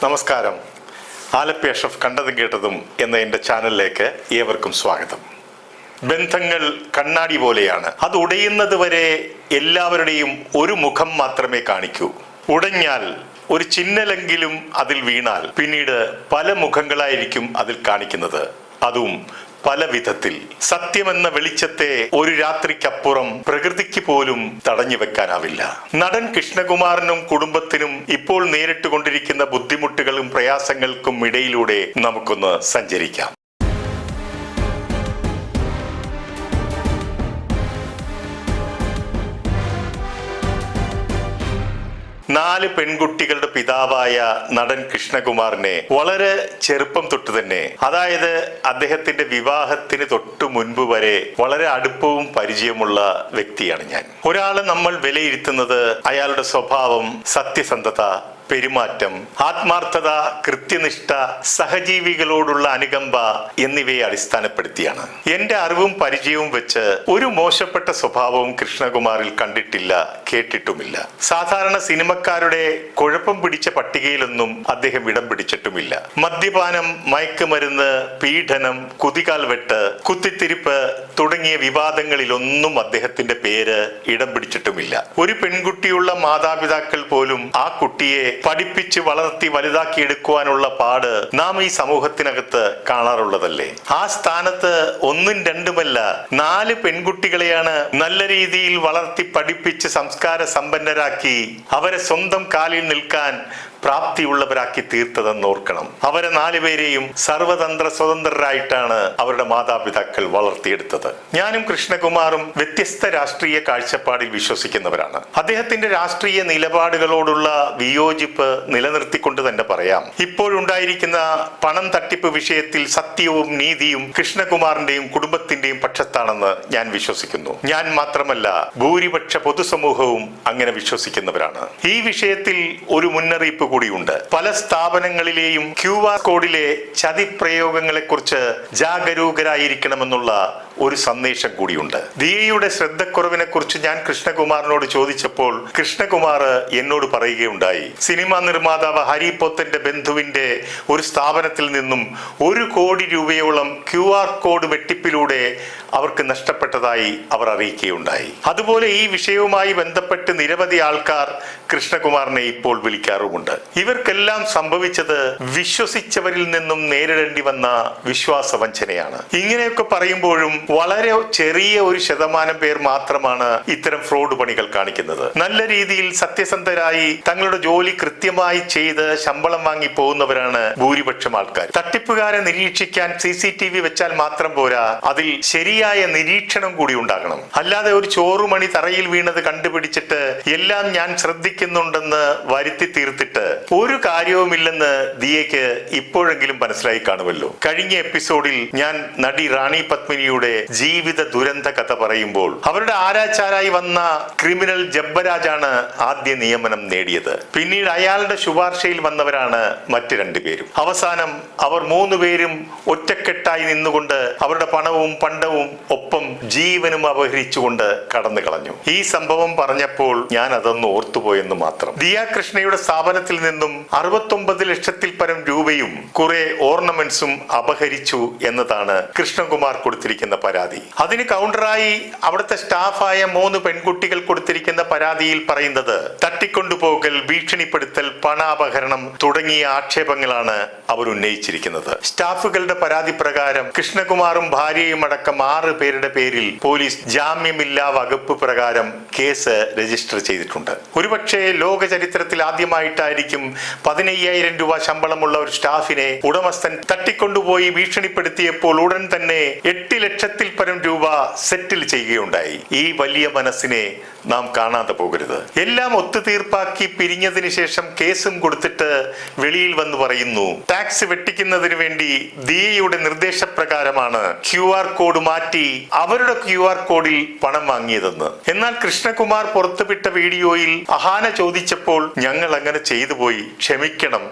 നമസ്കാരം. ആലപ്പി അഷ്റഫ് കണ്ടതും കേട്ടതും എന്ന എൻ്റെ ചാനലിലേക്ക് ഏവർക്കും സ്വാഗതം. ബന്ധങ്ങൾ കണ്ണാടി പോലെയാണ്. അത് ഉടയുന്നത് വരെ എല്ലാവരുടെയും ഒരു മുഖം മാത്രമേ കാണിക്കൂ. ഉടഞ്ഞാൽ ഒരു ചിഹ്നലെങ്കിലും അതിൽ വീണാൽ പിന്നീട് പല മുഖങ്ങളായിരിക്കും അതിൽ കാണിക്കുന്നത്, അതും പല വിധത്തിൽ. സത്യമെന്ന വെളിച്ചത്തെ ഒരു രാത്രിക്കപ്പുറം പ്രകൃതിക്ക് പോലും തടഞ്ഞു വെക്കാനാവില്ല. നടൻ കൃഷ്ണകുമാറിനും കുടുംബത്തിനും ഇപ്പോൾ നേരിട്ടുകൊണ്ടിരിക്കുന്ന ബുദ്ധിമുട്ടുകളും പ്രയാസങ്ങൾക്കും ഇടയിലൂടെ നമുക്കൊന്ന് സഞ്ചരിക്കാം. നാല് പെൺകുട്ടികളുടെ പിതാവായ നടൻ കൃഷ്ണകുമാറിനെ വളരെ ചെറുപ്പം തൊട്ട് തന്നെ, അതായത് അദ്ദേഹത്തിന്റെ വിവാഹത്തിന് തൊട്ടു മുൻപ് വരെ വളരെ അടുപ്പവും പരിചയമുള്ള വ്യക്തിയാണ് ഞാൻ. ഒരാളെ നമ്മൾ വിലയിരുത്തുന്നത് അയാളുടെ സ്വഭാവം, സത്യസന്ധത, പെരുമാറ്റം, ആത്മാർത്ഥത, കൃത്യനിഷ്ഠ, സഹജീവികളോടുള്ള അനുകമ്പ എന്നിവയെ അടിസ്ഥാനപ്പെടുത്തിയാണ്. എന്റെ അറിവും പരിചയവും വെച്ച് ഒരു മോശപ്പെട്ട സ്വഭാവവും കൃഷ്ണകുമാറിൽ കണ്ടിട്ടില്ല, കേട്ടിട്ടുമില്ല. സാധാരണ സിനിമക്കാരുടെ കുഴപ്പം പിടിച്ച പട്ടികയിലൊന്നും അദ്ദേഹം ഇടം പിടിച്ചിട്ടുമില്ല. മദ്യപാനം, മയക്കുമരുന്ന്, പീഡനം, കുതികാൽ വെട്ട്, കുത്തിത്തിരിപ്പ് തുടങ്ങിയ വിവാദങ്ങളിലൊന്നും അദ്ദേഹത്തിന്റെ പേര് ഇടം പിടിച്ചിട്ടുമില്ല. ഒരു പെൺകുട്ടിയുള്ള മാതാപിതാക്കൾ പോലും ആ കുട്ടിയെ പഠിപ്പിച്ച് വളർത്തി വലുതാക്കിയെടുക്കുവാനുള്ള പാട് നാം ഈ സമൂഹത്തിനകത്ത് കാണാറുള്ളതല്ലേ. ആ സ്ഥാനത്ത് ഒന്നും രണ്ടുമല്ല, 4 പെൺകുട്ടികളെയാണ് നല്ല രീതിയിൽ വളർത്തി പഠിപ്പിച്ച് സംസ്കാര സമ്പന്നരാക്കി അവരെ സ്വന്തം കാലിൽ നിൽക്കാൻ പ്രാപ്തിയുള്ളവരാക്കി തീർത്തതെന്ന് ഓർക്കണം. അവരെ 4 പേരെയും സർവതന്ത്ര സ്വതന്ത്രരായിട്ടാണ് അവരുടെ മാതാപിതാക്കൾ വളർത്തിയെടുത്തത്. ഞാനും കൃഷ്ണകുമാറും വ്യത്യസ്ത രാഷ്ട്രീയ കാഴ്ചപ്പാടിൽ വിശ്വസിക്കുന്നവരാണ്. അദ്ദേഹത്തിന്റെ രാഷ്ട്രീയ നിലപാടുകളോടുള്ള വിയോജിപ്പ് നിലനിർത്തിക്കൊണ്ട് തന്നെ പറയാം, ഇപ്പോഴുണ്ടായിരിക്കുന്ന പണം തട്ടിപ്പ് വിഷയത്തിൽ സത്യവും നീതിയും കൃഷ്ണകുമാറിന്റെയും കുടുംബത്തിന്റെയും പക്ഷത്താണെന്ന് ഞാൻ വിശ്വസിക്കുന്നു. ഞാൻ മാത്രമല്ല, ഭൂരിപക്ഷ പൊതുസമൂഹവും അങ്ങനെ വിശ്വസിക്കുന്നവരാണ്. ഈ വിഷയത്തിൽ ഒരു മുന്നറിയിപ്പ് കൂടിയുണ്ട്. പല സ്ഥാപനങ്ങളിലെയും QR കോഡിലെ ചതിപ്രയോഗങ്ങളെ കുറിച്ച് ജാഗരൂകരായിരിക്കണമെന്നുള്ള ഒരു സന്ദേശം കൂടിയുണ്ട്. ദിയയുടെ ശ്രദ്ധക്കുറവിനെ കുറിച്ച് ഞാൻ കൃഷ്ണകുമാറിനോട് ചോദിച്ചപ്പോൾ കൃഷ്ണകുമാർ എന്നോട് പറയുകയുണ്ടായി, സിനിമാ നിർമ്മാതാവ് ഹരി പോത്തന്റെ ബന്ധുവിന്റെ ഒരു സ്ഥാപനത്തിൽ നിന്നും 1 കോടി രൂപയോളം QR കോഡ് വെട്ടിപ്പിലൂടെ അവർക്ക് നഷ്ടപ്പെട്ടതായി അവർ അറിയിക്കുകയുണ്ടായി. അതുപോലെ ഈ വിഷയവുമായി ബന്ധപ്പെട്ട് നിരവധി ആൾക്കാർ കൃഷ്ണകുമാറിനെ ഇപ്പോൾ വിളിക്കാറുമുണ്ട്. ഇവർക്കെല്ലാം സംഭവിച്ചത് വിശ്വസിച്ചവരിൽ നിന്നും നേരിടേണ്ടി വന്ന വിശ്വാസവഞ്ചനയാണ്. ഇങ്ങനെയൊക്കെ പറയുമ്പോഴും വളരെ ചെറിയ ഒരു ശതമാനം പേർ മാത്രമാണ് ഇത്തരം ഫ്രോഡ് പണികൾ കാണിക്കുന്നത്. നല്ല രീതിയിൽ സത്യസന്ധരായി തങ്ങളുടെ ജോലി കൃത്യമായി ചെയ്ത് ശമ്പളം വാങ്ങി പോകുന്നവരാണ് ഭൂരിപക്ഷം ആൾക്കാർ. തട്ടിപ്പുകാരെ നിരീക്ഷിക്കാൻ CCTV വെച്ചാൽ മാത്രം പോരാ, അതിൽ ശരിയായ നിരീക്ഷണം കൂടി ഉണ്ടാകണം. അല്ലാതെ ഒരു ചോറുമണി തറയിൽ വീണത് കണ്ടുപിടിച്ചിട്ട് എല്ലാം ഞാൻ ശ്രദ്ധിക്കുന്നുണ്ടെന്ന് വരുത്തി തീർത്തിട്ട് ഒരു കാര്യവുമില്ലെന്ന് ദിയയ്ക്ക് ഇപ്പോഴെങ്കിലും മനസ്സിലായി കാണുമല്ലോ. കഴിഞ്ഞ എപ്പിസോഡിൽ ഞാൻ നടി റാണി പത്മിനിയുടെ ജീവിത ദുരന്ത കഥ പറയുമ്പോൾ അവരുടെ ആരാച്ചാരായി വന്ന ക്രിമിനൽ ജബ്ബരാജാണ് ആദ്യ നിയമനം നേടിയത്. പിന്നീട് അയാളുടെ ശുപാർശയിൽ വന്നവരാണ് മറ്റ് 2 പേരും. അവസാനം അവർ 3 പേരും ഒറ്റക്കെട്ടായി നിന്നുകൊണ്ട് അവരുടെ പണവും പണ്ടവും ഒപ്പം ജീവനും അപഹരിച്ചുകൊണ്ട് കടന്നു കളഞ്ഞു. ഈ സംഭവം പറഞ്ഞപ്പോൾ ഞാൻ അതൊന്ന് ഓർത്തുപോയെന്ന് മാത്രം. ദിയ കൃഷ്ണയുടെ സ്ഥാപനത്തിൽ നിന്നും 69 ലക്ഷത്തിൽ പരം രൂപയും കുറെ ഓർണമെന്റ്സും അപഹരിച്ചു എന്നതാണ് കൃഷ്ണകുമാർ കൊടുത്തിരിക്കുന്ന പരാതി. അതിന് കൗണ്ടറായി അവിടുത്തെ സ്റ്റാഫായ 3 പെൺകുട്ടികൾ കൊടുത്തിരിക്കുന്ന പരാതിയിൽ പറയുന്നത് തട്ടിക്കൊണ്ടുപോകൽ, ഭീഷണിപ്പെടുത്തൽ, പണാപഹരണം തുടങ്ങിയ ആക്ഷേപങ്ങളാണ് അവർ ഉന്നയിച്ചിരിക്കുന്നത്. സ്റ്റാഫുകളുടെ പരാതി പ്രകാരം കൃഷ്ണകുമാറും ഭാര്യയും അടക്കം 6 പേരുടെ പേരിൽ പോലീസ് ജാമ്യമില്ലാ വകുപ്പ് പ്രകാരം കേസ് രജിസ്റ്റർ ചെയ്തിട്ടുണ്ട്. ഒരുപക്ഷെ ലോക ചരിത്രത്തിൽ ആദ്യമായിട്ടായിരിക്കും 15,000 രൂപ ശമ്പളമുള്ള ഒരു സ്റ്റാഫിനെ ഉടമസ്ഥൻ തട്ടിക്കൊണ്ടുപോയി ഭീഷണിപ്പെടുത്തിയപ്പോൾ ഉടൻ തന്നെ 8 ലക്ഷത്തിൽ പരം രൂപ സെറ്റിൽ ചെയ്യുകയുണ്ടായി. ഈ വലിയ മനസ്സിനെ നാം കാണാതെ പോകരുത്. എല്ലാം ഒത്തുതീർപ്പാക്കി പിരിഞ്ഞതിന് ശേഷം കേസും കൊടുത്തിട്ട് വെളിയിൽ വന്ന് പറയുന്നു, ടാക്സ് വെട്ടിക്കുന്നതിന് വേണ്ടി ദിയയുടെ നിർദ്ദേശപ്രകാരമാണ് QR കോഡ് മാറ്റി അവരുടെ QR കോഡിൽ പണം വാങ്ങിയതെന്ന്. എന്നാൽ കൃഷ്ണകുമാർ പുറത്തുവിട്ട വീഡിയോയിൽ അഹാന ചോദിച്ചപ്പോൾ ഞങ്ങൾ അങ്ങനെ ചെയ്തു പോയി, ക്ഷമിക്കണം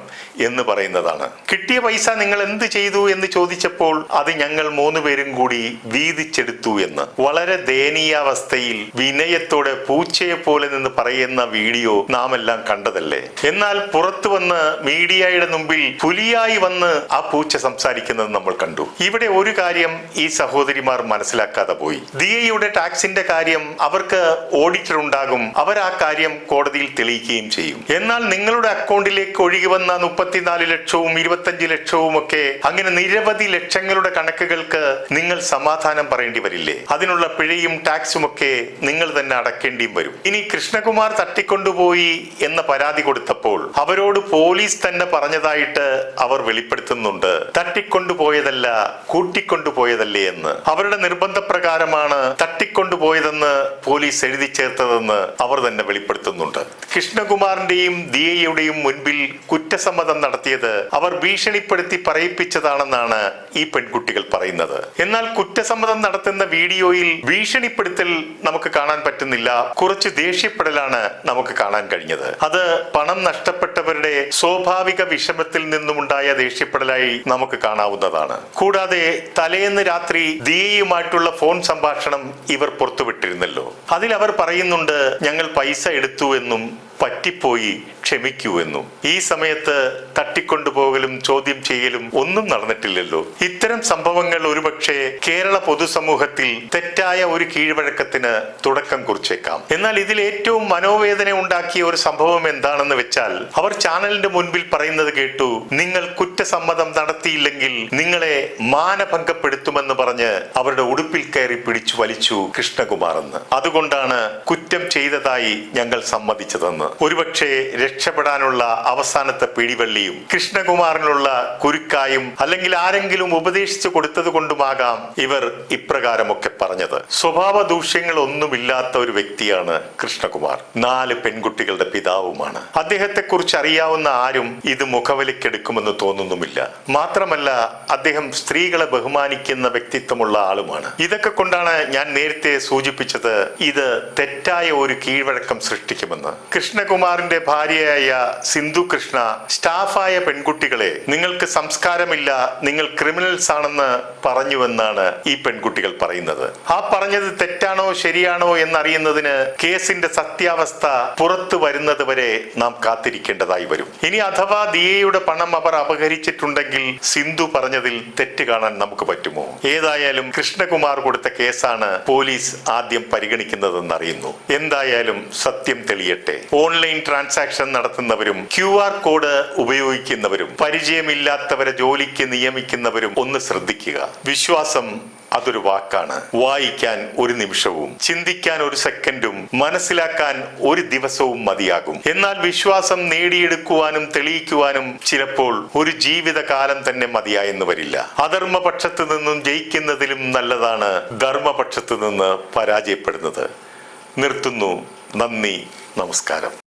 എന്ന് പറയുന്നതാണ്. കിട്ടിയ പൈസ നിങ്ങൾ എന്ത് ചെയ്തു എന്ന് ചോദിച്ചപ്പോൾ അത് ഞങ്ങൾ 3 പേരും കൂടി വീതിച്ചെടുത്തു എന്ന്. വളരെ ദയനീയാവസ്ഥയിൽ വിനയത്തോടെ പൂച്ചയെ പോലെ നിന്ന് പറയുന്ന വീഡിയോ നാം എല്ലാം കണ്ടതല്ലേ? എന്നാൽ പുറത്തു വന്ന് മീഡിയയുടെ മുമ്പിൽ പുലിയായി വന്ന് ആ പൂച്ച സംസാരിക്കുന്നത് നമ്മൾ കണ്ടു. ഇവിടെ ഒരു കാര്യം ഈ സഹോദരിമാർ മനസ്സിലാക്കാതെ പോയി. ദിയയുടെ ടാക്സിന്റെ കാര്യം അവർക്ക് ഓഡിറ്റർ ഉണ്ടാകും, അവർ ആ കാര്യം കോടതിയിൽ തെളിയിക്കുകയും ചെയ്യും. എന്നാൽ നിങ്ങളുടെ അക്കൗണ്ടിലേക്ക് ഒഴുകി വന്ന 34 ലക്ഷവും 25 ലക്ഷവും ഒക്കെ അങ്ങനെ നിരവധി ലക്ഷങ്ങളുടെ കണക്കുകൾക്ക് നിങ്ങൾ സമാധാനം പറയേണ്ടി വരില്ലേ? അതിനുള്ള പിഴയും ടാക്സും ഒക്കെ നിങ്ങൾ തന്നെ അടക്കേണ്ടിയും വരും. ഇനി കൃഷ്ണകുമാർ തട്ടിക്കൊണ്ടുപോയി എന്ന പരാതി കൊടുത്തപ്പോൾ അവരോട് പോലീസ് തന്നെ പറഞ്ഞതായിട്ട് അവർ വെളിപ്പെടുത്തുന്നുണ്ട്. തട്ടിക്കൊണ്ടുപോയതല്ല, കൂട്ടിക്കൊണ്ടുപോയതല്ലേ എന്ന്. അവരുടെ നിർബന്ധപ്രകാരമാണ് തട്ടിക്കൊണ്ടുപോയതെന്ന് പോലീസ് എഴുതി ചേർത്തതെന്ന് അവർ തന്നെ വെളിപ്പെടുത്തുന്നുണ്ട്. കൃഷ്ണകുമാറിന്റെയും ദിയയുടെയും മുൻപിൽ കുറ്റസമ്മതം നടത്തിയത് അവർ ഭീഷണിപ്പെടുത്തി പറയിപ്പിച്ചതാണെന്നാണ് ഈ പെൺകുട്ടികൾ പറയുന്നത്. എന്നാൽ കുറ്റസമ്മതം നടത്തുന്ന വീഡിയോയിൽ ഭീഷണിപ്പെടുത്തൽ നമുക്ക് കാണാൻ പറ്റുന്നില്ല, കുറച്ച് ദേഷ്യപ്പെടലാണ് നമുക്ക് കാണാൻ കഴിഞ്ഞത്. അത് പണം നഷ്ടപ്പെട്ടവരുടെ സ്വാഭാവിക വിഷമത്തിൽ നിന്നുമുണ്ടായ ദേഷ്യപ്പെടലായി നമുക്ക് കാണാവുന്നതാണ്. കൂടാതെ തലേന്ന് രാത്രി ദിയയുമായിട്ടുള്ള ഫോൺ സംഭാഷണം ഇവർ പുറത്തുവിട്ടിരുന്നല്ലോ. അതിൽ അവർ പറയുന്നുണ്ട്, ഞങ്ങൾ പൈസ എടുത്തു എന്നും പറ്റിപ്പോയി, ക്ഷമിക്കൂ എന്നും. ഈ സമയത്ത് തട്ടിക്കൊണ്ടുപോകലും ചോദ്യം ചെയ്യലും ഒന്നും നടന്നിട്ടില്ലല്ലോ. ഇത്തരം സംഭവങ്ങൾ ഒരുപക്ഷെ കേരള പൊതുസമൂഹത്തിൽ തെറ്റായ ഒരു കീഴ്വഴക്കത്തിന് തുടക്കം കുറിച്ചേക്കാം. എന്നാൽ ഇതിൽ ഏറ്റവും മനോവേദന ഉണ്ടാക്കിയ ഒരു സംഭവം എന്താണെന്ന് വെച്ചാൽ, അവർ ചാനലിന്റെ മുൻപിൽ പറയുന്നത് കേട്ടു, നിങ്ങൾ കുറ്റസമ്മതം നടത്തിയില്ലെങ്കിൽ നിങ്ങളെ മാനഭംഗപ്പെടുത്തുമെന്ന് പറഞ്ഞ് അവരുടെ ഉടുപ്പിൽ കയറി പിടിച്ചു വലിച്ചു കൃഷ്ണകുമാർ എന്ന്. അതുകൊണ്ടാണ് കുറ്റം ചെയ്തതായി ഞങ്ങൾ സമ്മതിച്ചതെന്ന്. ഒരുപക്ഷെ രക്ഷപ്പെടാനുള്ള അവസാനത്തെ പിടിവള്ളിയും കൃഷ്ണകുമാറിനുള്ള കുരുക്കായും അല്ലെങ്കിൽ ആരെങ്കിലും ഉപദേശിച്ചു കൊടുത്തത് കൊണ്ടുമാകാം ഇവർ ഇപ്രകാരമൊക്കെ പറഞ്ഞത്. സ്വഭാവ ദൂഷ്യങ്ങൾ ഒന്നുമില്ലാത്ത ഒരു വ്യക്തിയാണ് കൃഷ്ണകുമാർ. 4 പെൺകുട്ടികളുടെ പിതാവുമാണ്. അദ്ദേഹത്തെ കുറിച്ച് അറിയാവുന്ന ആരും ഇത് മുഖവിലക്കെടുക്കുമെന്ന് തോന്നുന്നുമില്ല. മാത്രമല്ല അദ്ദേഹം സ്ത്രീകളെ ബഹുമാനിക്കുന്ന വ്യക്തിത്വമുള്ള ആളുമാണ്. ഇതൊക്കെ കൊണ്ടാണ് ഞാൻ നേരത്തെ സൂചിപ്പിച്ചത് ഇത് തെറ്റായ ഒരു കീഴ്വഴക്കം സൃഷ്ടിക്കുമെന്ന്. കൃഷ്ണകുമാറിന്റെ ഭാര്യയായ സിന്ധു കൃഷ്ണ സ്റ്റാഫായ പെൺകുട്ടികളെ നിങ്ങൾക്ക് സംസ്കാരമില്ല, നിങ്ങൾ ക്രിമിനൽസ് ആണെന്ന് പറഞ്ഞുവെന്നാണ് ഈ പെൺകുട്ടികൾ പറയുന്നത്. ആ പറഞ്ഞത് തെറ്റാണോ ശരിയാണോ എന്നറിയുന്നതിന് കേസിന്റെ സത്യാവസ്ഥ പുറത്തു വരുന്നത് വരെ നാം കാത്തിരിക്കേണ്ടതായി വരും. ഇനി അഥവാ ദിയയുടെ പണം അവർ അപഹരിച്ചിട്ടുണ്ടെങ്കിൽ സിന്ധു പറഞ്ഞതിൽ തെറ്റ് കാണാൻ നമുക്ക് പറ്റുമോ? ഏതായാലും കൃഷ്ണകുമാർ കൊടുത്ത കേസാണ് പോലീസ് ആദ്യം പരിഗണിക്കുന്നതെന്ന് അറിയുന്നു. എന്തായാലും സത്യം തെളിയട്ടെ. ഓൺലൈൻ ട്രാൻസാക്ഷൻ നടത്തുന്നവരും QR കോഡ് ഉപയോഗിക്കുന്നവരും പരിചയമില്ലാത്തവരെ ജോലിക്ക് നിയമിക്കുന്നവരും ഒന്ന് ശ്രദ്ധിക്കുക. വിശ്വാസം അതൊരു വാക്കാണ്. വായിക്കാൻ ഒരു നിമിഷവും, ചിന്തിക്കാൻ ഒരു സെക്കൻഡും, മനസ്സിലാക്കാൻ ഒരു ദിവസവും മതിയാകും. എന്നാൽ വിശ്വാസം നേടിയെടുക്കുവാനും തെളിയിക്കുവാനും ചിലപ്പോൾ ഒരു ജീവിതകാലം തന്നെ മതിയായെന്ന് വരില്ല. അധർമ്മപക്ഷത്ത് നിന്നും ജയിക്കുന്നതിലും നല്ലതാണ് ധർമ്മപക്ഷത്ത് നിന്ന് പരാജയപ്പെടുന്നത്. നിർത്തുന്നു. നന്ദി, നമസ്കാരം.